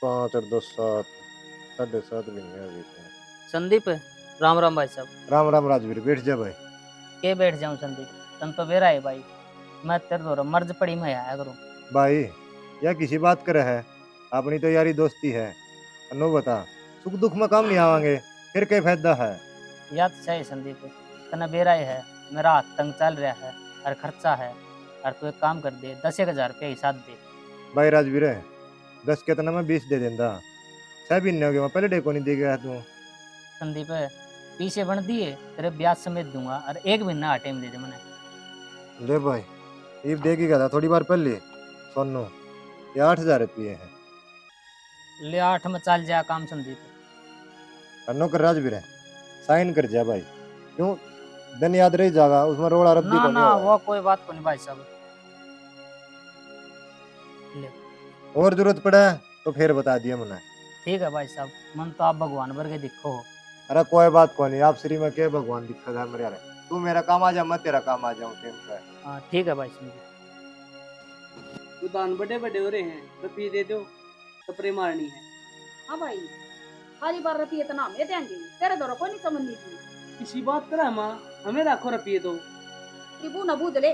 5 और 2 7 7.5 महीने अभी से। संदीप, राम राम भाई साहब। राम राम राजवीर, बैठ जा भाई। के बैठ जाऊं संदीप, तन तो बेरा है भाई। मैं तेरे दो मर्ज पड़ी में आया करूं। भाई यह किसी बात करे है? अपनी तो यारी दोस्ती है। अनु बता, सुख दुख में काम नहीं आवांगे, फिर क्या फायदा है? याद सही संदीप, तना बेरा है। मेरा हाथ तंग चल रहा है और खर्चा है। और तू एक काम कर दे, 10,000 रुपया हिसाब दे। भाई राजवीर, 10 के तना मैं 20 दे देंदा। 6 महीने हो गए, मैं पहले डेको नहीं दे गया तू। संदीप, पीछे बन दिए तेरे ब्याज समेत दूंगा और 1 महीना टाइम दे दे मैंने। ले भाई, ईब देगी क्या था थोड़ी बार पहले सोनू, ये 8,000 रुपये है। ले 8 में चल जा काम संदीप। अनु कर राजवीर, साइन कर जा भाई। क्यों? दिन याद रह जाएगा, उसमें रोड़ा रद्दी ना को नहीं ना, होगा। वो कोई बात को नहीं भाई साहब। ले, और जरूरत पड़े तो फिर बता दिया मैंने। ठीक है भाई साहब, मन तो आप भगवान भर के दिखो हो। अरे कोई बात को नहीं, आप श्री में के भगवान दिक्कत है मेरे यार। तू मेरा काम आ जा, मैं तेरा काम आ जाऊं टेम पे। हाँ ठीक है भाई संदीप। दुकान बड़े बड़े हो रहे हैं, रुपये दे दो, कपड़े मारनी है। हाँ भाई, खाली बार रखिए इतना हमें देंगे, तेरे द्वारा कोई नहीं समझनी थी। किसी बात करा माँ, हमें रखो रुपये दो। त्रिभु न बूझ ले,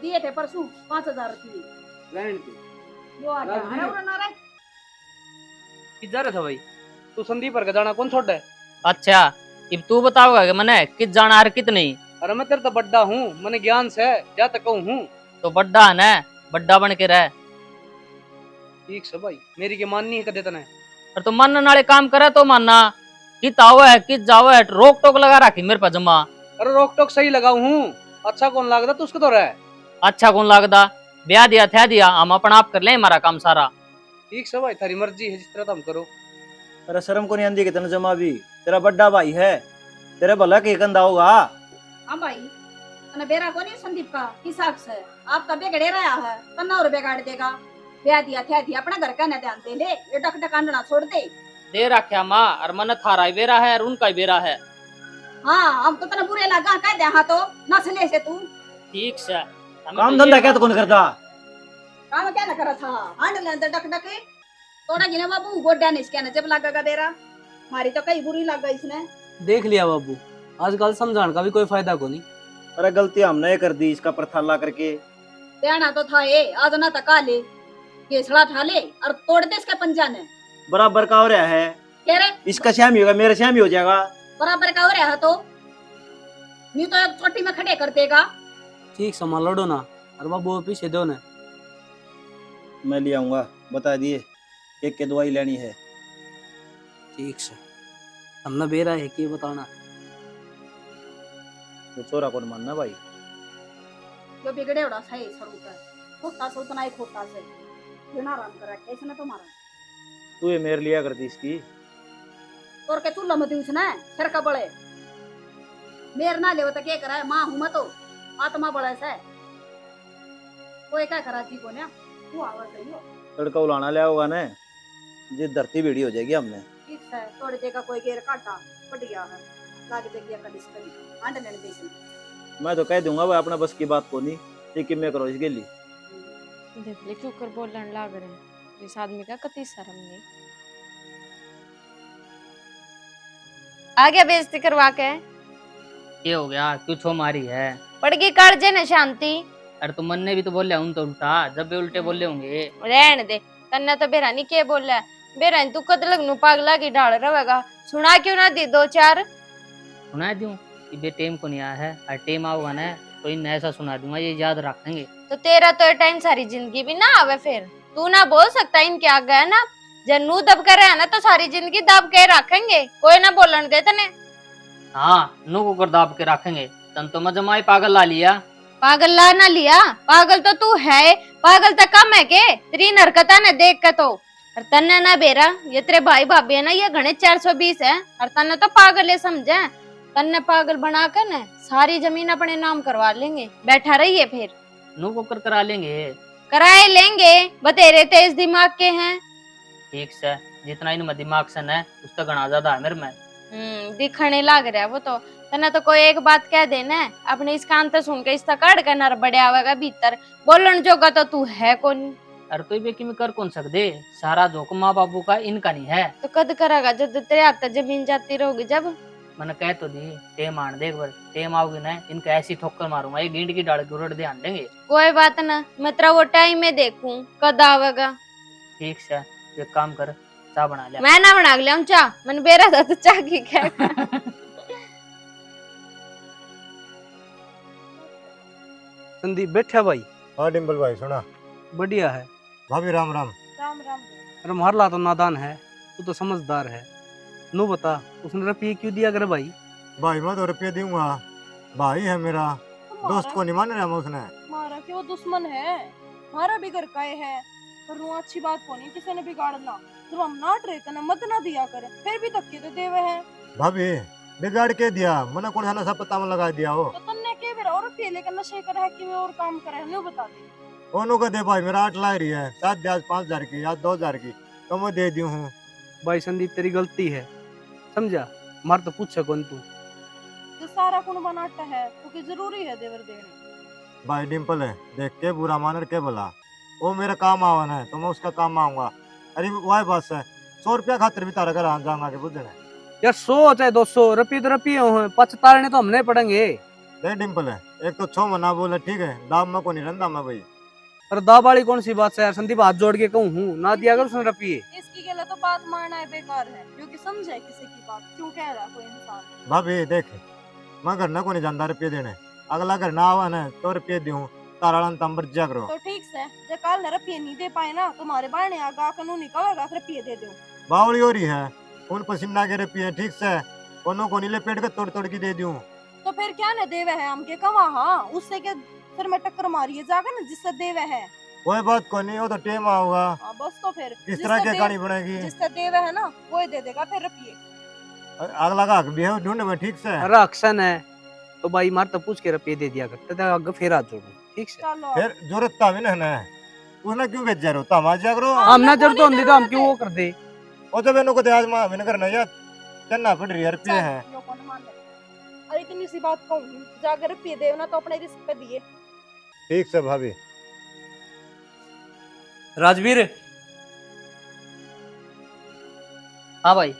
दिए थे परसों 5,000 रुपये। रहने दो। यो आ गया, राजवीर। हरा उड़ा रहा। किस जा रहा था भाई? तू संदीप पर का जाना कौन छोड़ है? अच्छा, अब तू बताओगा कि मैंने कित जाना है कित नहीं। अरे मैं तेरे तो बड्डा हूँ, मैंने ज्ञान से जा तक हूँ। तो बड्डा है ना, बड्डा बन के रह। ठीक से भाई, मेरी के माननी है कदे तने। और तो मानने वाले काम करे तो मानना। कित आओ है कित जाओ है, रोक टोक लगा रखी मेरे पर जमा। अरे रोक टोक सही लगाऊ हूँ, अच्छा कौन लागदा तू उसको तो रह। अच्छा कौन लागदा, ब्याह दिया था दिया, हम अपना आप कर ले हमारा काम सारा। ठीक से भाई, थारी मर्जी है, जिस तरह तुम करो। तेरा शर्म को नहीं आंदी कि तेने जमा भी, तेरा बड्डा भाई है, तेरे भला के कंधा होगा। हाँ भाई, तने बेरा को नहीं संदीप का हिसाब से आपका बेगड़े रहा है, तन्ना और बेगाड़ देगा। ब्याह दिया था दिया, अपना घर का न ध्यान दे ले, ये डक डक आंडना छोड़ दे। दे रखा माँ, और मन थारा ही बेरा है और उनका ही बेरा है। हाँ, हम तो तने बुरे लगा कह दे, हाँ तो नसले से तू ठीक से काम धंधा क्या तो कौन करता? काम क्या न करा था, आंड ले डक डक तोड़ा गिने बाबू गोड्या ने इसके न जब लगेगा देरा। मारी तो कई बुरी लग गई इसने। देख लिया बाबू, आजकल समझाने का भी कोई फायदा को नहीं। अरे गलती हमने कर दी, इसका प्रथाला करके। देना तो था ये, आज ना तका ले, केसड़ा ठा ले और तोड़ दे इसके पंजा ने। बराबर का हो रहा है, कह रहे इसका श्याम ही होगा, मेरा श्याम ही हो जाएगा। बराबर का हो रहा है तो नहीं तो एक चोटी में खड़े कर देगा। ठीक संभाल लड़ो ना, और बाबू पीछे दो ना। मैं ले आऊंगा, बता दिए, एक के दवाई लेनी है। ठीक से, हमने बेरा है कि बताना। तो चोरा कौन मानना भाई? जो बिगड़े उड़ा सही स्वरूप है, खोटा से उतना ही खोटा से बिना आराम कर रखे इसने तुम्हारा। तू ये मेरे लिया करती इसकी। तोड़ के चूल्हा मत उसने सिर का बड़े मेर ना ले तो क्या करा है, माँ हूं मैं तो आत्मा बड़े से कोई क्या करा जी को ना तू आवाज सही हो। तड़का उलाना लिया होगा ना, ये धरती बेड़ी हो जाएगी हमने। ठीक है, तोड़ देगा कोई गेर काटा पट गया है, लाग देगी कभी से कभी आंड लेने दे इसने। मैं तो कह दूंगा भाई, अपना बस की बात को नहीं, लेकिन मैं करो इसके लिए। देख ले क्यों कर बोलन लाग रहे हैं, इस आदमी का कति शर्म नहीं। आ गया बेइज्जती करवा के। ये हो गया, क्यों छो मारी है? पड़ गई काटजे न शांति। अरे तो मन ने भी तो बोले उन तो उल्टा, जब भी उल्टे बोले होंगे। रहने दे, तन्ने तो बेरा नहीं के बोला, बेरा तू कद लगनू पागला की ढाल रहेगा। सुना क्यों ना दी दो चार? सुना दूं कि बे टेम को नहीं आया है, और टेम आओगा ना तो इन ऐसा सुना दूंगा, ये याद रखेंगे। तो तेरा तो टाइम सारी जिंदगी भी ना आवे, फिर तू ना बोल सकता इनके आगे है ना। जन्नू दब कर है ना तो सारी जिंदगी दब के रखेंगे, कोई ना बोलन दे तने। हाँ, नु को कर दाब के रखेंगे। तन तो मजमाई पागल ला लिया। पागल ला ना लिया, पागल तो तू है, पागल तो कम है के तेरी हरकत ने देख के तो। और तन्ने ना बेरा, ये तेरे भाई भाभी है ना, ये घने 420 है, और तन्ने तो पागल है समझे। तन्ने पागल बना कर न सारी जमीन अपने नाम करवा लेंगे, बैठा रहिए फिर। नु को कर करा लेंगे। कराए लेंगे, बतेरे तेज दिमाग के हैं। ठीक से, जितना इनमें दिमाग से न उसका गणा ज्यादा है मेरे में। दिखने लग रहा है वो तो। तना तो कोई एक बात कह देना, अपने इस कान तो सुन के इसका काट कर नर बड़े आवेगा भीतर, बोलन जोगा तो तू है कौन। अरे तो ये में कर कौन सकते, सारा जोक माँ बाबू का इनका नहीं है। तो कद करेगा जब तेरे हाथ तक जमीन जाती रहोगी जब। मैंने कह तो दी टेम आन देख बार, टेम आओगी ना इनका ऐसी ठोकर मारूंगा, ये गेंद की डाल के उड़ ध्यान देंगे। कोई बात ना, मैं तेरा वो टाइम में देखूं कद आवेगा। ठीक से एक काम कर, चाय बना ले। मैं ना बना लिया चाह, मैंने बेरा था तो चाह की क्या। संदीप बैठा भाई? हाँ डिम्पल भाई सुना। बढ़िया है। भाभी राम राम। राम राम। अरे मारला तो नादान है, तू तो समझदार है। नो बता, उसने रुपये क्यों दिया करे भाई? भाई मैं तो रुपये दूंगा, भाई है मेरा, दोस्त को नहीं मान रहा मैं उसने। मारा क्यों दुश्मन है, हमारा भी घर का है। पर वो अच्छी बात को नहीं किसी ने बिगाड़ना, जब हम नाट रहे थे ना मत ना दिया करे, फिर भी धक्के तो देवे हैं। भाभी बिगाड़ के दिया, मैंने कौन सा पता में लगा दिया हो। तो तन्ने के बेरा और रुपये लेकर नशे करे है कि वे और काम करे है, बता दे। ओनो का दे भाई, मेरा 8 लाख रही है, 7 आज 5,000 की, आज 2,000 की, तो मैं दे दी हूँ। भाई संदीप तेरी गलती है, समझा? मार तो पूछे कौन तू? जो सारा कुन बनाता है क्योंकि जरूरी है देवर देने। भाई डिम्पल है, देख के बुरा मानर के भला, वो मेरा काम आवन है तो मैं उसका काम आऊंगा। अरे वही बस है, 100 रुपया खातिर भी तारा घर आ जाऊंगा के बुझने। यार 100 चाहे 200 रुपये तो रुपये हो, पचतारने तो हमने पड़ेंगे। देख डिम्पल है, एक तो 6 मना बोले ठीक है, दाम में को नहीं रंदा मैं भाई। अरे दाव वाली कौन सी बात है यार संदीप, हाथ जोड़ के कहूँ हूँ ना दिया कर उसने रुपये। इसकी गला तो बात मारना है बेकार है, क्योंकि समझे किसी की बात क्यों कह रहा कोई इंसान। भाभी देख, मैं घर ना को नहीं जानता रुपये देने, अगला घर ना आवा ना तो रुपये दूं, तारा तंबर जा करो। तो ठीक से जब कल न रुपये नहीं दे पाए ना, तुम्हारे बारने आगा कानून निकालेगा रुपये दे दो। बावली हो रही है, उन पसीना के रुपये ठीक से, उन्हों को नीले पेट के तोड़ तोड़ के दे दूं। तो फिर क्या न देवे है हम के कमा, हाँ उससे के फिर मैं टक्कर मारी है जाकर ना जिससे देवे है। कोई बात को नहीं, वो तो टेम आओगा, हाँ बस तो फिर किस तरह की कहानी बनेगी। जिससे देवे है ना वो दे देगा फिर रुपये। अगला का भी है ढूंढ में ठीक से। अरे अक्सन है तो भाई मार तो पूछ के रुपये दे दिया करते थे, आगे फिर हाथ जोड़ू ठीक से। चलो फिर जरूरत था भी ना, उसने क्यों भेज जा रहे हो, तमाश जा करो। हाँ, हम ना हमने जब तो हम नहीं तो हम करते। क्यों वो कर दे। वो तो मैंने को तो आज मां मैंने करना यार, चलना पड़ रही है, रुपये चल, है। लोगों ने मान लिया। अरे इतनी सी बात कहूँ, जाकर रुपये दे ना तो अपने रिस्क पे दिए। ठीक से भाभी। राजवीर हाँ भाई।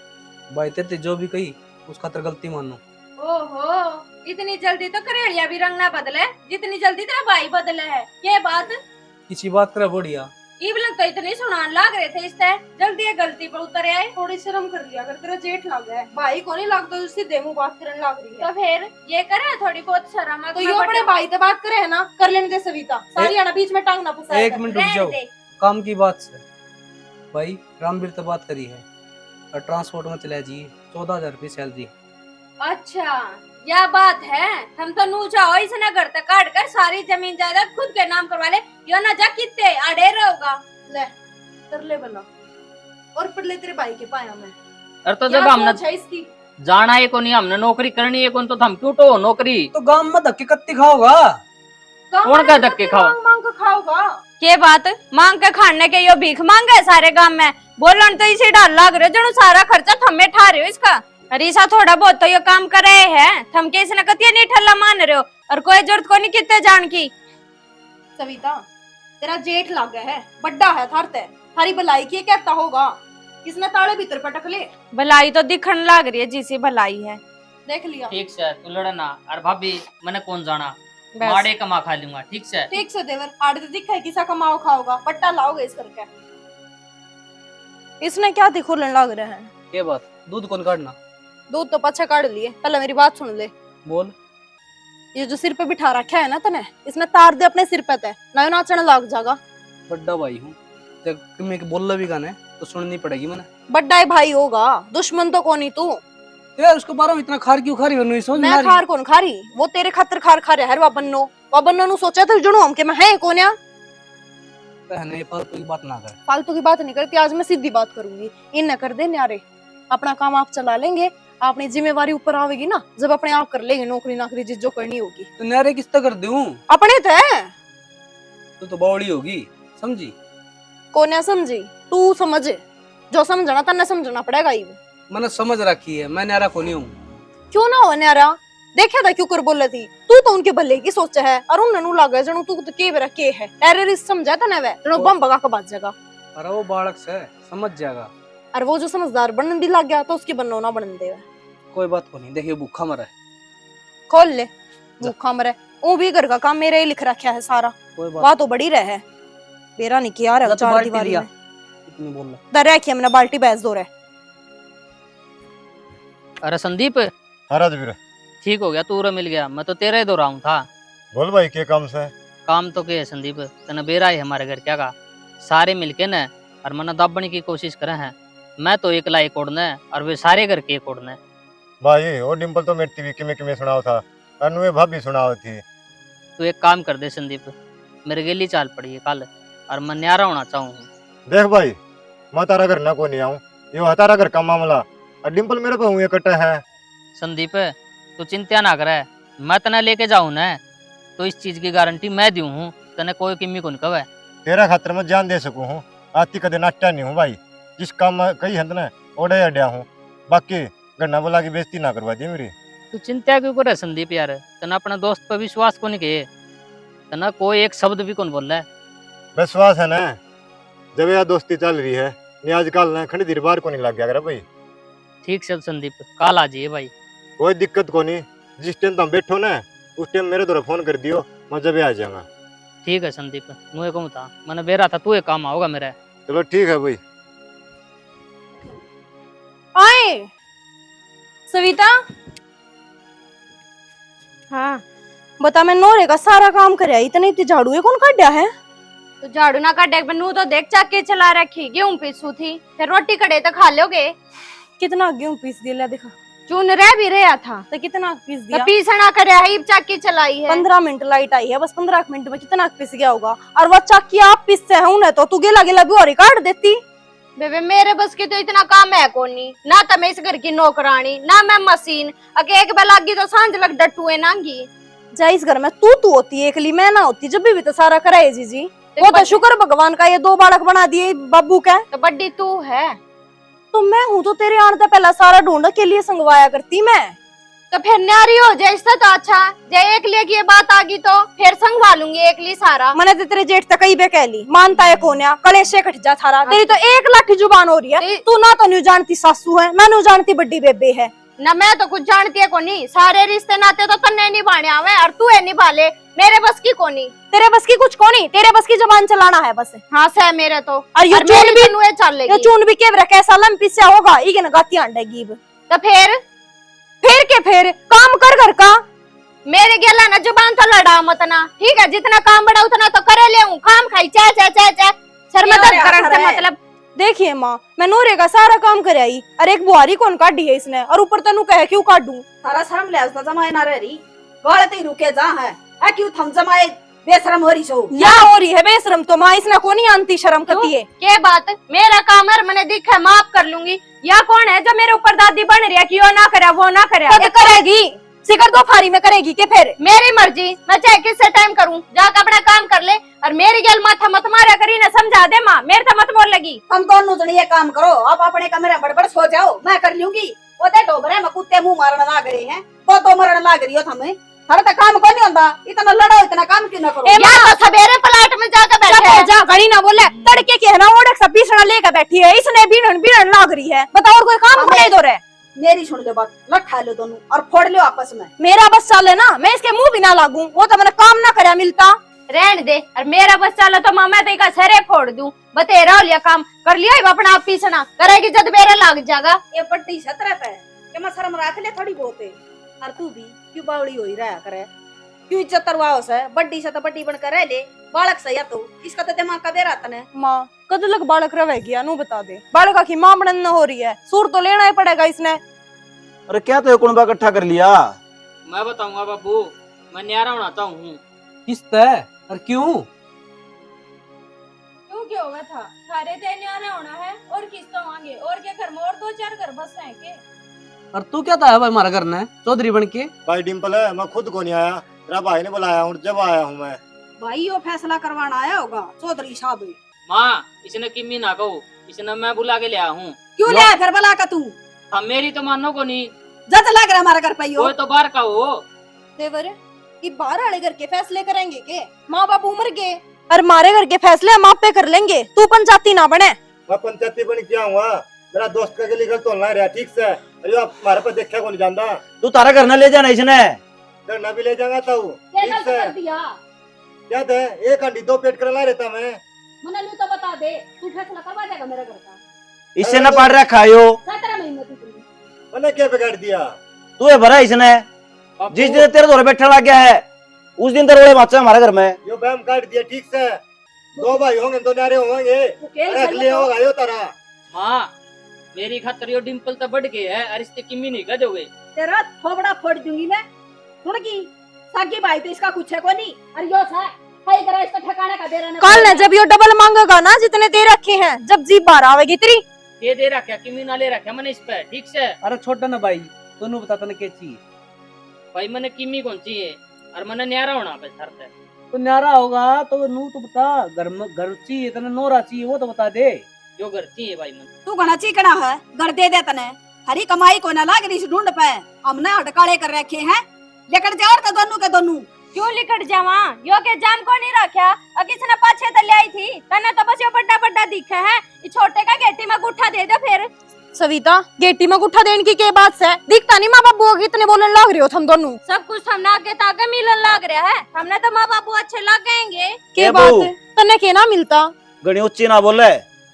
भाई तेरे जो भी कही उसका तो गलती मानो। ओहो, इतनी जल्दी तो करेड़िया भी रंग ना बदले जितनी जल्दी तेरा भाई बदले है। ये बात किसी बात करे बढ़िया इवलक तो इतनी सुनान लाग रहे थे, इससे जल्दी ये गलती पर उतर आए। थोड़ी शर्म कर लिया अगर तेरा जेठ लग गया है, भाई को नहीं लगता उससे देमू बात करने लग रही तो है। फिर ये करे थोड़ी बहुत शर्म है तो यो अपने भाई से बात करे है ना, कर लेने दे सविता, सारी आना बीच में टांग ना फंसाया एक कर। मिनट रुक जाओ, काम की बात से भाई रामवीर तो बात करी है और ट्रांसपोर्ट में चला जी 14,000 रुपये सैलरी। अच्छा यह बात है, हम तो नूचा हो इसने घर तक काट कर सारी जमीन जायदाद खुद के नाम करवा ले, यो ना जा कितने अड़े रहोगा। ले कर ले बना और फिर ले तेरे भाई के पाया में। अरे तो क्या जब हमने सोच है इसकी? जाना है को नहीं, हमने नौकरी करनी है कौन, तो हम क्यों तो नौकरी। तो गांव में धक्के कत्ती खाओगा? कौन का धक्के खाओ? मांग मांग के खाओगा। के बात मांग के खाने के यो भीख मांग है सारे गांव में, बोलन तो इसे डाल लाग रहे जनो सारा खर्चा थमे ठा रहे हो इसका। अरीसा थोड़ा बहुत तो ये काम कर रहे हैं, थम के इसने कतिया नहीं ठल्ला मान रहे हो, और कोई जरूरत को नहीं कितने जान की। सविता तेरा जेठ लग गया है, बड्डा है थारते, थारी भलाई की कहता होगा, किसने ताले भीतर पटक ले। भलाई तो दिखन लाग रही है जिसी भलाई है। देख लिया ठीक से तू लड़ना, और भाभी मैंने कौन जाना, बस। माड़े कमा खा लूंगा ठीक से। ठीक से देवर आड़े तो दिखा है किसा कमाओ खाओगा, बट्टा लाओगे इस करके। इसने क्या दिखोलन लग रहे हैं? ये बात दूध कौन काटना? दूध तो पछा काट लिए, पहले मेरी बात सुन ले। बोल। ये जो सिर पे बिठा रखा है ना तने, इसमें तार दे अपने सिर पे ते, ना नाचने लग जाएगा। बड्डा भाई हूँ, जब मैं बोल भी गाने तो सुननी पड़ेगी मैंने। बड्डा ही भाई होगा, दुश्मन तो कौन ही तू। यार उसको बारे में इतना खार क्यों खा रही हो? नहीं समझ मैं में आ रही। खार कौन खा रही, वो तेरे खातर खार खा रहा है। वा बन्नो नु सोचा था जुड़ू हम के मैं है कौन या। नहीं फालतू की बात ना कर। फालतू की बात नहीं करती, आज मैं सीधी बात करूंगी। इन न कर दे न्यारे, अपना काम आप चला लेंगे, अपनी जिम्मेवारी ऊपर आवेगी ना, जब अपने आप कर लेंगे नौकरी नाकरी जिस जो करनी होगी। तो नारे किस तरह कर दूं? अपने थे तो बावड़ी होगी, समझी? कौन या समझी, तू समझ, जो समझना तन्ने समझना पड़ेगा ही। मैंने समझ रखी है, मैं नारा को नहीं हूँ। क्यों ना हो न्यारा, देखा था क्यों कर बोले थी तू तो उनके भले की सोचा है और उन्हें लगा जनू तू तो के बेरा के है टेररिस्ट समझा था ना वे जनू बम भगा के बात जगह। अरे वो बालक से समझ जाएगा। और वो जो समझदार बनने भी लग गया तो उसकी बनना ना बनने दे। कोई बात को नहीं, देखिए भूखा मरा है। खोल ले भूखा मरे वो भी घर का काम मेरे ही लिख रखा है सारा। कोई बात तो बड़ी रहे बेरा नहीं किया रहा चार दीवारी में इतनी बोल रहा। दर रखी मैंने बाल्टी बैस दो रहे। अरे संदीप हाँ राजवीर, ठीक हो गया, तू उरे मिल गया। मैं तो तेरे ही दो रहा हूँ था। बोल भाई के काम से? काम तो क्या है संदीप, तना बेरा है हमारे घर क्या का सारे मिलके न और मना दबने की कोशिश करे हैं। मैं तो एकला एक ओढ़ना है और वे सारे घर के एक ओढ़ना है। भाई वो डिम्पल तो मेरी टीवी किमें सुनाओ था और नुए भाभी सुनाओ थी। तू एक काम कर दे संदीप, मेरे गेली चाल पड़ी है कल और मैं न्यारा होना चाहूँ। देख भाई, मैं तारा घर ना को नहीं आऊँ, ये तारा घर का मामला और डिम्पल मेरे पे हुए कटा है। संदीप तू चिंता ना करे, मैं तना लेके जाऊँ ना तो इस चीज की गारंटी मैं दी हूँ, तने कोई किमी को नहीं कवे। तेरा खातर मैं जान दे सकूँ हूँ, आती कदे नाट्या नहीं हूँ भाई। जिस काम में कही है ना ओडे अड्या हूँ, बाकी गन्ना बोला की बेइज्जती ना करवा दी मेरी। तू चिंता क्यों करे संदीप यार, तना अपना दोस्त पर विश्वास को नहीं किए, तना कोई एक शब्द भी कौन बोल रहा है। विश्वास है ना, जब यह दोस्ती चल रही है नहीं आजकल ना खंड देर बार को नहीं लग गया कर भाई। ठीक से संदीप कल आ जाइए भाई। कोई दिक्कत को नहीं, जिस टाइम तुम बैठो ना उस टाइम मेरे द्वारा फोन कर दियो, मैं जब आ जाऊंगा। ठीक है संदीप, मुझे को बता, मैंने बेरा था तू एक काम आओगा मेरा। चलो ठीक है भाई। आए सविता। हाँ बता, मैं नोरे का सारा काम कर इतने झाड़ू है कौन काटा है? तो झाड़ू ना काटे बनू तो देख चाके चला रखी, गेहूं पीसू थी फिर रोटी कड़े तो खा लोगे। कितना गेहूं पीस दिया देखा, चुन रह भी रहा था तो कितना पीस तो दिया? पीसना करे है, चाकी चलाई है। 15 मिनट लाइट आई है, बस 15 मिनट में कितना पिस गया होगा। और वो चाकी आप पिसते हैं उन्हें तो तू गिला गिला भी और काट देती। बेबे मेरे बस की तो इतना काम है कोनी ना, तो मैं इस घर की नौकरानी ना मैं मशीन, अके एक बार लागी तो सांझ लग डटुए नांगी। जा इस घर में तू होती एकली, मैं ना होती जब भी तो सारा कराए जी। वो तो शुक्र भगवान का ये 2 बालक बना दिए बाबू का। तो बड्डी तू है तो मैं हूँ तो तेरे आने से पहला सारा ढूंढ के लिए संगवाया करती मैं। तो फिर न्यारी हो जाए इससे तो अच्छा, जय एक लिए की ये बात आ गई तो फिर संगवा लूंगी एक ली सारा। मैंने तो तेरे जेठ तक ही बेकैली मानता है कोन्या कलेशे कट जा थारा। तेरी तो एक लाठी जुबान हो रही है, तू ना तो नहीं जानती सासू है ना नहीं जानती बड्डी बेबे है ना, मैं तो कुछ जानती है कोनी। सारे रिश्ते नाते तो तन्ने निभाने आवे और तू है निभा ले, मेरे बस की कोनी। तेरे बस की कुछ कोनी, तेरे बस की जबान चलाना है बस। हाँ से मेरे तो और ये चून भी नुए चल लेगी। ये चून भी के कैसा लंपी से होगा इके नगाती आंडेगी। तो फिर के फिर काम कर घर का मेरे गेला ना जुबान तो लड़ा मत ना, ठीक है? जितना काम बड़ा उतना तो करे ले, काम खाई चे चे चे चे शर्मदर करन से मतलब। देखिए माँ, मैं नोरे का सारा काम कर आई और एक बुहारी कौन काटी है इसने, और ऊपर तनु कहे क्यों काटूं? तारा शर्म ले तो जमाए ना रही गलत ही रुके जा है आ क्यों थम जमाए बेशरम हो रही सो या हो रही है बेशरम तो माँ इसने को नहीं आंती शर्म करती है। के बात मेरा काम है, मैंने दिखा माफ कर लूंगी। या कौन है जो मेरे ऊपर दादी बन रही है कि यो ना करे वो ना करे? तो करेगी सिकर 2 फारी में करेगी के फिर मेरी मर्जी, मैं चाहे किससे टाइम करूं, जाकर अपना काम कर ले और मेरी गल माथा मत मारा करी ना, समझा दे माँ, मेरे तो मत बोल लगी। हम दोनों जने ये काम करो, आप अपने कमरे बड़बड़ सो जाओ, मैं कर लूंगी। वो ते डोबरे में कुत्ते मुंह मारने लाग रहे हैं, तो मरण लाग रही हो थमे। हर तक काम को नहीं होता, इतना लड़ो इतना काम क्यों ना करो? या तो सवेरे प्लाट में जाकर बैठे हैं। जा गड़ी ना बोले, तड़के के है ना ओढ़ सब बीसना लेकर बैठी है, इसने बीनन बीनन लाग रही है। बताओ और कोई काम नहीं दो रहे? मेरी सुन लो बात, लट खा लो दोनों और फोड़ लो आपस में। मेरा बस चले ना, मैं इसके मुंह भी ना लागू, वो तो मैंने काम ना करे मिलता। रहने दे, और मेरा बस चला तो मैं तो इका सरे फोड़ दूं। बतेरा हो लिया काम कर लिया, अपना आप पीसना करेगी जब मेरा लाग जाएगा। ये पट्टी सतरत है कि मैं शर्म रख ले थोड़ी बहुत है। और तू भी क्यों बावड़ी होई रहा करे, क्यों इज्जत तरवाओ से? बड्डी से तो बड्डी बनकर रह ले, बालक से या तो इसका तो दिमाग का बेरा तने। माँ कद लग बालक रहेगी अनु बता दे, बालका की माँ बनन हो रही है, सूर तो लेना ही पड़ेगा इसने। अरे क्या तो कुणबा इकट्ठा कर लिया? मैं बताऊंगा बाबू, मैं न्यारा होना चाहूँ। किस तरह और क्यों? क्यों क्या होगा था? सारे ते न्यारा होना है और किस तो आगे और क्या घर में और 2-4 घर बस हैं के? और तू क्या था भाई हमारा घर ने चौधरी बन के? भाई डिम्पल है, मैं खुद को नहीं आया, तेरा भाई ने बुलाया हूँ, जब आया हूँ मैं। भाई यो फैसला करवाना आया होगा चौधरी साहब। माँ इसने किमी ना कहो, इसने मैं बुला के लिया हूँ। क्यों ले फिर बुला का तू? अब मेरी तो मानो को नहीं, जज लग रहा हमारा घर पे यो वो तो बाहर का हो। देवर ये बाहर वाले घर के फैसले करेंगे के? माँ बाप उम्र के और हमारे घर के फैसले हम आप पे कर लेंगे, तू पंचायती ना बने। मैं पंचायती बन क्या हुआ, मेरा दोस्त का गली घर तो ना रहा ठीक से। अरे आप हमारे पे देखा को नहीं जानता, तू तारा घर न ले जाना इसने। ना भी ले जाऊंगा तो क्या ठीक गलत से कर दिया? याद है एक अंडी 2 पेट कर ला रहता मैं। मने लू तो बता दे, तू फैसला करवा देगा मेरे घर का? इससे न पढ़ रखा यो। 17 महीने की तुम मैंने क्या बिगाड़ दिया? तू है भरा इसने। जिस दिन तेरे दौरे बैठा लग गया है उस दिन तेरे बच्चा हमारे घर में। यो बैम काट दिया ठीक से। 2 भाई होंगे 2 न्यारे होंगे, तू केल रख लिया होगा यो तारा। हाँ मेरी खातर यो डिम्पल तो बढ़ गई है और इससे किमी नहीं गजोगे। तेरा थोबड़ा फोड़ दूंगी मैं। सुन की सागी भाई तो इसका कुछ है को नहीं। अरे यो सा हाई करा इसका ठिकाने का दे रहा कल ना जब यो डबल मांगेगा ना जितने दे रखे हैं, जब जीप बाहर आवेगी तेरी। ये दे रखा किमी ना ले रखा मैंने इस पे ठीक से। अरे छोटा ना भाई, दोनों बताता ना क्या चाहिए। भाई मैंने किमी कौन चाहिए और मैंने न्यारा होना पे शर्त है। तो न्यारा होगा तो नू तो बता, घर चाहिए तना नोरा चाहिए वो तो बता दे। यो घर चाहिए भाई मन। तू घना चिकना है, घर दे दे तने। हरी कमाई को ना लाग रही इस ढूंढ पे। हमने हटकाले कर रखे हैं, लेकर जा और दोनों के दोनों। क्यों लिकट जावा? यो के जाम को नहीं रखा, और किसने पाछे तले आई थी तने तो बस यो बड़ा बड़ा दिखा है। ये छोटे का गेटी में गुठा दे दे फिर। सविता गेटी में गुठा देने की क्या बात है? दिखता नहीं माँ बाबू इतने बोलने लग रहे हो तुम दोनों। सब कुछ हमने आगे ताके मिलन लग रहा है, हमने तो माँ बाबू अच्छे लग गएंगे। के ए बात बहू। है तने के ना मिलता? गणी उच्ची ना बोले,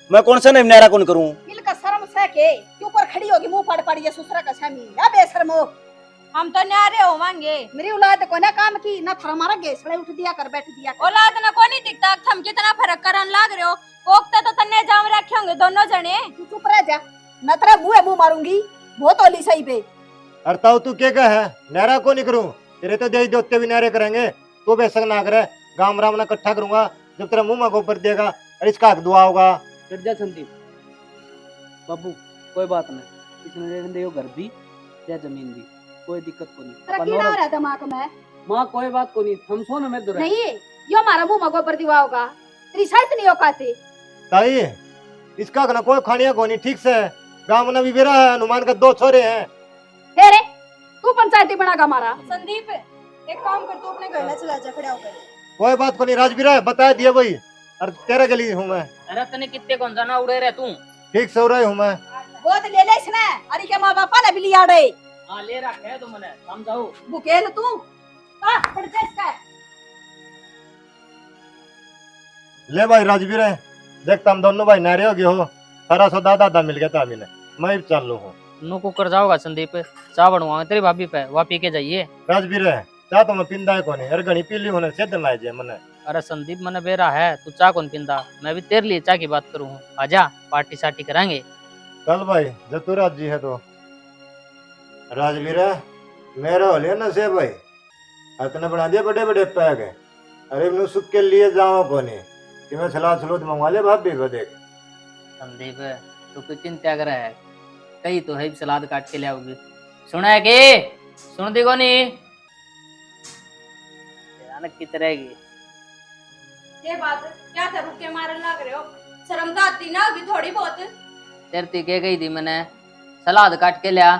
मैं कौन सा न्यारा कौन करूं। मिलकर शर्म से के क्यों पर खड़ी होगी मुंह पड़ पड़ी है ससुरा का स्वामी या बेशर्मो। हम तो न्यारे होवांगे। मेरी औलाद को ना काम की ना थर हमारा गेसड़े उठ दिया कर बैठ दिया कर। औलाद ना को नहीं दिखता, हम कितना फर्क करन लाग रहे हो। कोकता तो तन्ने जाम रखे होंगे दोनों जने। तू चुप रह जा, न तेरा मुंह मारूंगी बहुत ओली सही पे। अरे ताऊ तू क्या कह है, न्यारा को नहीं करूं? तेरे तो देश देवते भी न्यारे करेंगे, तू बेशक ना करे। गांव राम ना इकट्ठा करूंगा जब तेरा मुंह में गोबर देगा और इसका हक दुआ होगा। चढ़ जा संदीप बाबू, कोई बात नहीं, इसने दे दे यो घर भी या जमीन भी, कोई दिक्कत को तेरा नहीं। कीड़ा हो रहा दिमाग में? माँ कोई बात को नहीं, हम सोने में दुरा। नहीं यो हमारा मुंह में गोबर दिवा होगा, तेरी शायद नहीं औकाते। ताई इसका ना कोई खानिया को नहीं ठीक से। गांव में भी बेरा है, हनुमान का 2 छोरे हैं। तेरे तू पंचायती बनागा हमारा। संदीप एक काम कर, तू अपने घर में चला जा, खड़ा होकर। कोई बात को नहीं, राजवीर है बता दिया भाई। अरे तेरे गली हूँ मैं, अरे तने कितने कौन जाना उड़े रहे तू। ठीक से हो रहा हूँ मैं। गोद ले ले इसने, अरे के माँ बापा ने भी लिया डे। हाँ ले रखा है तो मैंने समझाओ। बुकेल तू आ पड़ जा इसका। ले भाई राजवीर है, देखता हम दोनों भाई नारे हो गए हो। सारा सौदा दादा मिल गया था अभी ने, मैं भी चल लू हूँ। नु कुकर जाओगा संदीप, चाय बनवाऊंगा तेरी भाभी पे, वहाँ पी के जाइए। राजवीर है चाह तो मैं पिंदा है कोनी, अरे घनी पीली होने से दिन लाए जे मने। अरे संदीप मैंने बेरा है, तू चाय कौन पिंदा, मैं भी तेरे लिए चाय की बात करूँ। आजा पार्टी सार्टी कराएंगे। चल भाई जब तू राजी है तो। राजवीर है मेरा हो लिया ना से भाई, इतने बना दिया बड़े बड़े पैक है। अरे मैं सुख के लिए जाओ कोनी कि मैं सलाद सलूद मंगवा ले भाभी को। देख संदीप तू कोई चिंता कर है, कहीं तो है सलाद काट के ले आओगी। सुना है के सुन दी को नहीं कित रहेगी। ये बात क्या था, रुके मारन लग रहे हो? शर्म तो आती ना होगी थोड़ी बहुत। तेरती के गई थी मैंने सलाद काट के लिया।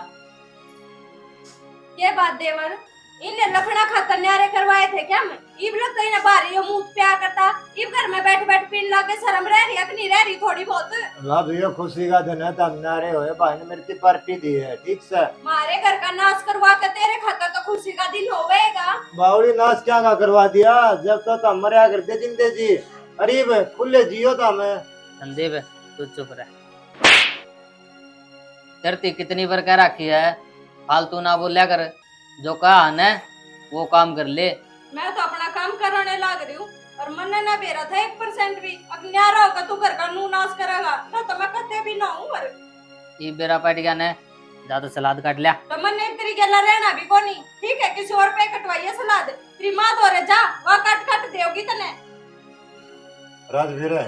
ये बात देवर, इन्हें लखना खातर न्यारे करवाए थे क्या? मैं इब लगता इन्हें बारी मुंह प्या करता, इब घर में बैठ बैठ पीन लाके शर्म रह रही है कि नहीं रह रही थोड़ी बहुत? भाभी ये खुशी का दिन है, तब नारे होए भाई ने मेरी की पार्टी दी है ठीक से। मारे घर का नाश करवा के तेरे खातर तो खुशी का दिन होवेगा। बावड़ी नाश क्या का करवा दिया, जब तो हम मरिया करते जिंदे जी। अरीब खुले जियो था मैं। संदीप तू चुप रह, तेरती कितनी बार कह रखी है फालतू ना बोलिया कर, जो कहा न वो काम कर ले। मैं तो अपना काम करने लग रही हूँ और मन ना बेरा था 1% भी। अब न्यारा होगा तू घर का नू नाश करेगा तो मैं कते भी ना हूँ। और ये बेरा पट गया ने ज्यादा सलाद काट लिया। तो मन ने तेरी गला रहना भी कोनी, ठीक है किसी और पे कटवाइए सलाद। तेरी माँ तो रे जा वहाँ कट कट देगी तने। राजवीर है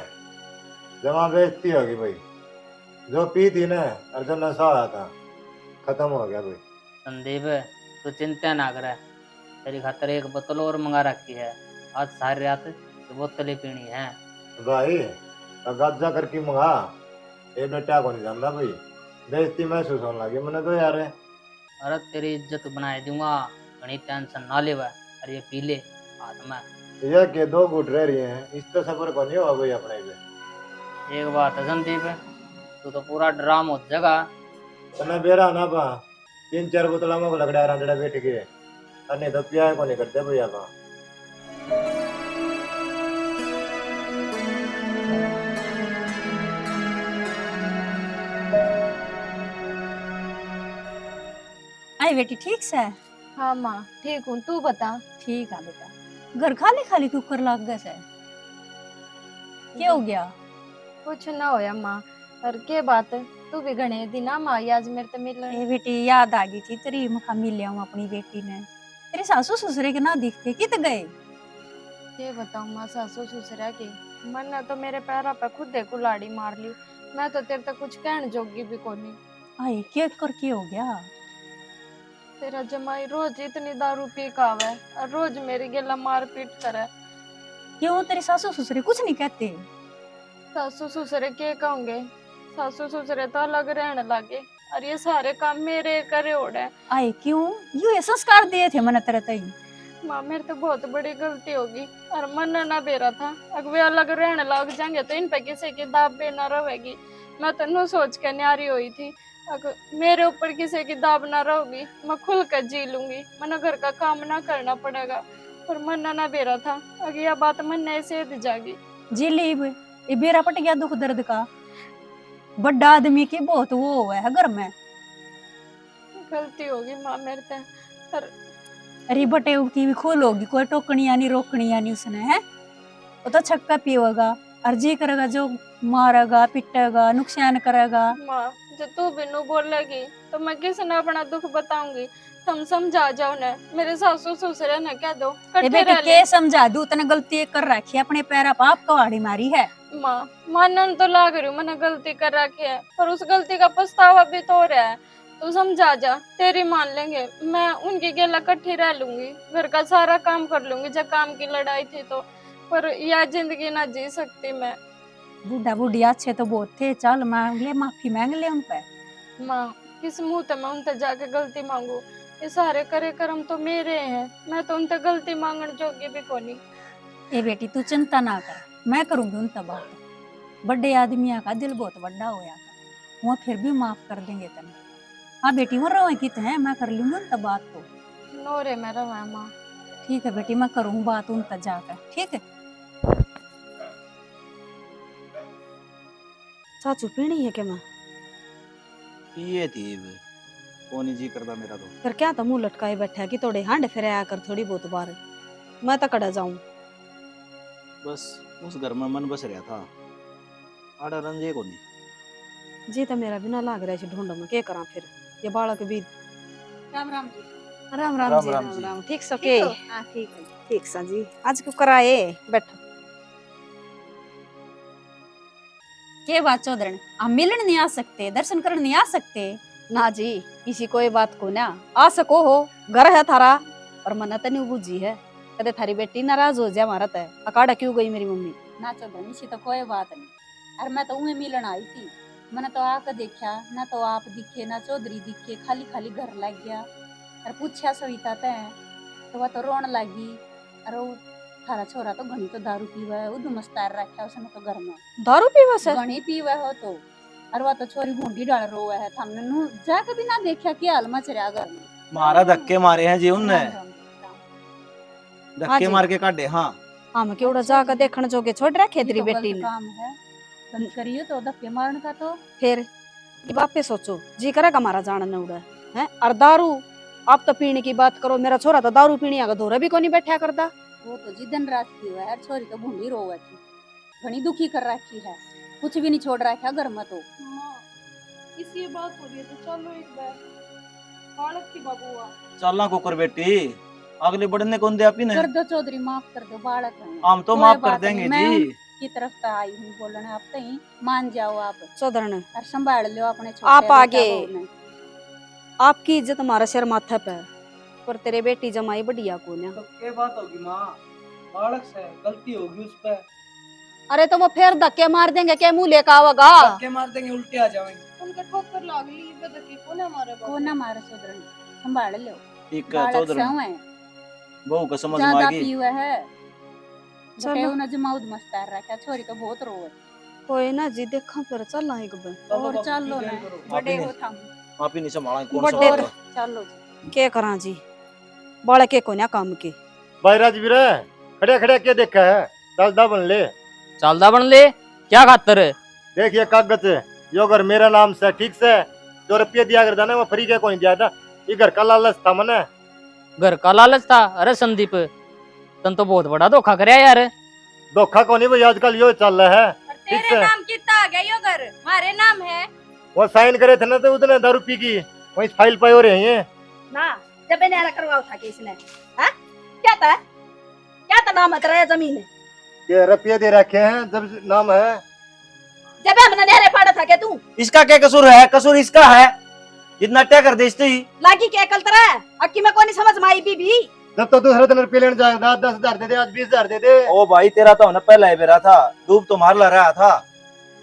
जमा बेइज्जती होगी भाई, जो पी थी ना और जो नशा आया था खत्म हो गया भाई। संदीप तू चिंता ना कर, तेरी खातर एक बोतल और मंगा रखी है, आज सारी रात बोतलें पीनी है। भाई गाजा करके मंगा, ये बेटा को नहीं जानता भाई, बेइज्जती महसूस होने लगी मैंने तो यार। अरे तेरी इज्जत बनाए दूंगा, घनी टेंशन ना लेवा। अरे ये पी ले हाथ में। ये के 2 घुट रह रही हैं, इस तो सफर को नहीं हुआ भाई अपने पे। एक बात है संदीप, तू तो पूरा ड्राम हो जगह। तने बेरा ना पा 3-4 बोतला में लगड़ा रंजड़ा बैठ के अन्य तो पिया को नहीं करते भैया पा। आई बेटी ठीक से? हाँ माँ ठीक हूँ, तू बता। ठीक है बेटा। घर खाली खाली क्यों कर लाग गए से? क्या हो गया? कुछ ना होया माँ। और के बात है, तू भी घने दिन आ माँ आज मेरे ते मिलने। ए बेटी याद आ गई थी तेरी, मुखा मिल लिया हूँ अपनी बेटी ने। तेरे सासू ससुरे के ना दिखते कित गए? ये बताऊँ माँ, सासू ससुरा के मन ने तो मेरे पैरों पे खुद दे कुल्हाड़ी मार ली। मैं तो तेरे तक कुछ कहने जोगी भी कोनी। आई क्या कर के हो गया? तेरा जमाई रोज इतनी दारू पी का आवे और रोज मेरी गेला मार पीट करे। क्यों तेरे सासू ससुरे कुछ नहीं कहते? सासू ससुरे के कहूंगे, सासू ससुरे तो अलग रहने लगे और ये सारे काम मेरे करे ओढ़े। आई क्यों? यू ये संस्कार दिए थे मन तेरे तई। माँ मेरे तो बहुत बड़ी गलती होगी और मन ना बेरा था। अगर वे अलग रहने लग जाएंगे तो इन पे किसी की दाब भी ना रहेगी। मैं तो नू सोच के न्यारी हुई थी, अगर मेरे ऊपर किसी की दाब ना रहेगी मैं खुल कर जी लूंगी, मन घर का काम ना करना पड़ेगा। पर मन ना बेरा था, अगर यह बात मन ने ऐसे दी जागी। जी लीब ये बेरा पट गया दुख दर्द का। बड़ा आदमी की बहुत वो है घर में। गलती होगी माँ मेरे से। पर अरे बटे की भी खोल होगी, कोई टोकनी यानी रोकनी यानी उसने है। वो तो छक्का पिएगा और जी करेगा जो मारेगा पिटेगा नुकसान करेगा। माँ जब तू भी नू बोलेगी तो मैं किस ने अपना दुख बताऊंगी। तुम समझा जाओ ने, मेरे सासू ससुरे ने कह दो ए कट्ठे बेटी रह ले। के समझा दू, तने गलती कर रखी है अपने पैरा पर, आप कवाड़ी मारी है। माँ मानन तो लाग रही हूँ मैंने गलती कर रखी है, पर उस गलती का पछतावा भी तो हो रहा है। तू समझा जा, तेरी मान लेंगे, मैं उनकी गेला इकट्ठी रह लूंगी, घर का सारा काम कर लूंगी जब काम की लड़ाई थी तो। पर यह जिंदगी ना जी सकती मैं। बूढ़ा बूढ़ी अच्छे तो बहुत थे, चल मांग ले माफी मांग ले उन पे। माँ किस मुंह ते मैं उनसे जाके गलती मांगू? ये सारे करे कर्म तो मेरे हैं, मैं तो उनसे गलती मांगने जोगी भी कोनी। ए बेटी तू चिंता ना कर, मैं करूंगी उन तब बात। बड़े आदमियों का दिल बहुत बड़ा होया कर, वो फिर भी माफ कर देंगे तने। हाँ बेटी वो रोए कित है, मैं कर लूंगी उन तब बात तो। नोरे में रवा माँ। ठीक है बेटी, मैं करूँ बात उन तक जाकर, ठीक है। चाचू पीनी है क्या माँ? पिए थी कौन जी करता मेरा तो। फिर क्या तो मुंह लटकाए बैठा है कि थोड़े हांड फिर आया कर थोड़ी बहुत बार। मैं तो कड़ा जाऊं। बस उस घर में मन बस रहा था, आड़ा रंजे को नहीं। जी तो मेरा बिना लाग रहा है ढूंढ में, के करा फिर ये बालक भी। राम राम जी। राम राम राम जी। राम राम जी। राम ठीक सके? हाँ ठीक है। ठीक सा जी, आज क्यों कराए बैठो। के बात चौधरी, हम मिलन नहीं आ सकते, दर्शन करने नहीं आ सकते? ना जी किसी कोई बात को ना आ सको हो, घर है थारा और मन्नत नहीं बुझी है। कदे थारी बेटी नाराज हो जाए हमारा तय अकाड़ा क्यों गई मेरी मम्मी? ना चौधरी इसी तो कोई बात नहीं। अरे मैं तो उन्हें मिलन आई थी, मैंने तो आकर देखा ना तो आप दिखे ना चौधरी दिखे, खाली खाली घर लग गया। और पूछा सविता तय तो वह तो रोन लगी। अरे वो थारा छोरा तो घनी तो दारू पीवा है, उद मस्तार रखा उसने तो घर में। दारू पीवा से? घनी पीवा हो तो। और वह तो छोरी भूंडी डाल रोवा है, हमने नु जा कभी ना देखा कि हाल मच रहा घर में। मारा धक्के मारे हैं जी उनने, राम राम राम। हाँ धक्के जी। मार के काटे। हाँ हम क्यों जाकर देखने जोगे छोड़ रखे ये तेरी तो बेटी गलत ने। काम है, बंद करियो तो धक्के मारने का तो। फिर ये बापे सोचो जी करेगा हमारा जान न उड़ा है। और दारू आप तो पीने की बात करो, मेरा छोरा तो दारू पीने आगा धोरा भी कोनी बैठा करता। वो तो जी दिन रात की हुआ है, छोरी तो भूंडी रोवा थी, घनी दुखी कर रखी है, कुछ भी नहीं छोड़ रखा घर में तो। इसी बात हो रही है तो चलो एक बार बालक की बाबूआ। चलना कुकर बेटी, अगले बढ़ने कौन दे आप ही ने। कर दो चौधरी, माफ कर दो, बालक है। हम तो कोई माफ कर बात देंगे नहीं, मैं जी। उनकी तरफ तो आई हूँ बोलने, आप कहीं मान जाओ आप चौधरी और संभाल लो अपने छोटे आप बेटा आगे। बहू ने। आपकी इज्जत हमारा सिर माथे पे, पर तेरे बेटी जमाई बढ़िया को ना। तो क्या बात होगी माँ, बालक से गलती होगी उस पर। अरे तो वो फिर धक्के मार देंगे, क्या मुंह लेकर आवेगा? धक्के मार देंगे उल्टे आ जाएंगे। उनके ठोकर लाग ली, ये धक्के को ना मारे को ना मारे चौधरी। संभाल लो। ठीक है बालक चौधरी, सौ है, बहू का समझ में ज्यादा आ गई। पीवे है। चलो। बटे उन्हें जमाउद मस्तार रखा, छोरी तो बहुत रोए। कोई ना जी, देखा फिर चलना एक बार। और चलो ना, बड़े हो थम। आप ही नहीं संभाला कौन बड़े संभाला? चलो जी। के करा जी, बालक के को ना काम के। भाई राजवीर खड़े खड़े क्या देखा है? दादा बन ले। चालदा बन ले क्या खातर? देखिए कागज यो घर मेरा नाम से ठीक से, जो रुपये दिया करता ना वो फ्री के कोई दिया था। ये घर का लालच था मने। घर का लालच था? अरे संदीप तन तो बहुत बड़ा धोखा करया यार। धोखा को नहीं भाई, आजकल यो चल रहा है। ठीक तेरे से नाम कितना आ गया यो घर? हमारे नाम है वो साइन करे थे ना तो उतने दारू पी की वही फाइल पे हो रही है ना। जब मैंने करवाओ था कि इसने, हाँ क्या था, क्या था नाम है जमीन है? कि रुपये दे रखे हैं जब नाम है। जब हमने नहरे पाड़ा था क्या तू? इसका क्या कसूर है? कसूर इसका है, जितना क्या कर दे इससे ही। लागी क्या कल तरह अक्की में कोनी समझ में आई बीबी। जब तो दूसरे दिन रुपये लेने जाएगा 10,000 दे दे, आज 20,000 दे दे। ओ भाई तेरा तो ना पहला ही बेरा था, डूब तो मार ला रहा था।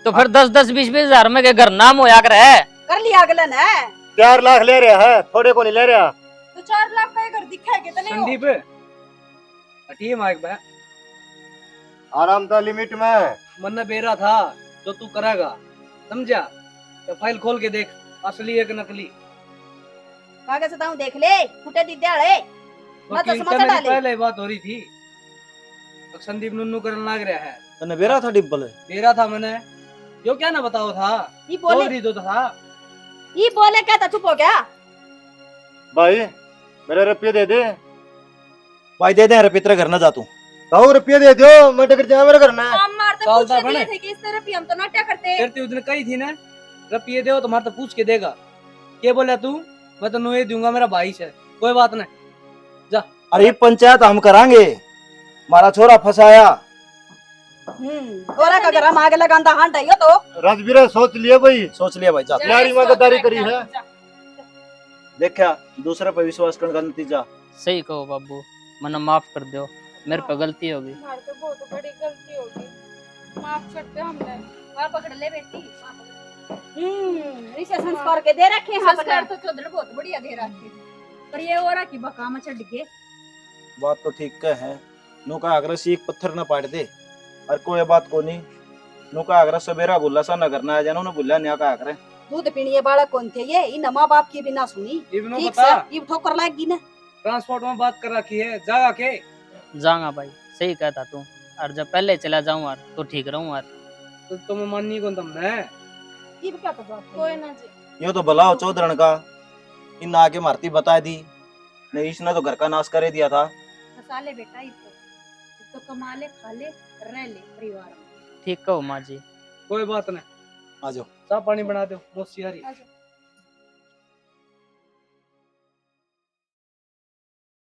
तो फिर 10-10 20-20 हजार में के घर नाम होया कर है। कर लिया अगलन है। 4 लाख ले रहा है, थोड़े को नहीं ले रहा। तो 4 लाख का घर दिखा है कितने हो? संदीप हटिए माइक बे। आराम था लिमिट में। मन बेरा था जो तू करेगा, समझा? तो फाइल खोल के देख, असली है कि नकली। कागज बताऊं देख ले, फुटे दी दिहाड़े मैं तो वकील से समझ मेरी डाले। पहले बात हो रही थी, अब संदीप नुन्नू करने लग रहा है। तने बेरा था डिम्पल। बेरा था मैंने, यो क्या ना बताओ था, ये बोले, चौधरी तो था। ये बोले क्या था, चुप हो गया? भाई मेरे रुपये दे दे। भाई दे दे रुपये, तेरे घर ना जा तू। 100 रुपये दे दो, मैं टकर जा मेरे करना है। हम मार तो चलता पूछ के बने। दिए थे कि इस तरह भी हम तो नाट्य करते। तेरे उस दिन कही थी ना, रुपये दे तुम्हारे तो पूछ के देगा। क्या बोला तू? मैं तो ये दूंगा, मेरा भाई से, कोई बात नहीं। अरे पंचायत हम करांगे, हमारा छोरा फंसाया। गोरा का घर हम आगे लगांदा हांड है यो तो। राजवीर सोच लिए भाई, सोच लिया भाई, जा नारी में गद्दारी करी है। देखा दूसरे पर विश्वास करने का नतीजा। सही कहो बाबू, मना माफ कर दो, मेरे पे गलती होगी। हमारे तो बहुत बड़ी गलती होगी, माफ करते हमने। वहां पकड़ ले बेटी। इसे संस्कार के दे रखे हैं संस्कार तो चौधरी बहुत बढ़िया दे रखे, पर ये ओरा की बका में चढ़ के। बात तो ठीक है, नु का अगर सीख पत्थर न पाट दे, और कोई बात को नहीं। नु का अगर सवेरा बुला सा न करना है, जानो न बुला न्या का करे। दूध पीने बालक कौन थे ये? इन माँ बाप की भी ना सुनी। इवनो ठीक बता, से ये ठोकर लागी ना। ट्रांसपोर्ट में बात कर रखी है, जागा के। जाऊंगा भाई, सही कहता तू। और जब पहले चला जाऊं यार तो ठीक रहूं यार। तो तुम माननी कौन तुमने? ये क्या तो बात है? कोई ना जी, यो तो भला हो चौधरण का, इन आगे मारती बता दी नहीं, इसने तो घर का नाश करे दिया था। मसाले बेटा, ये तो कमा ले, खा ले, रह ले परिवार में। ठीक कहो माँ जी। कोई बात नहीं, आ जाओ। चाह पानी बना दो, मौसी आ रही। आ जाओ।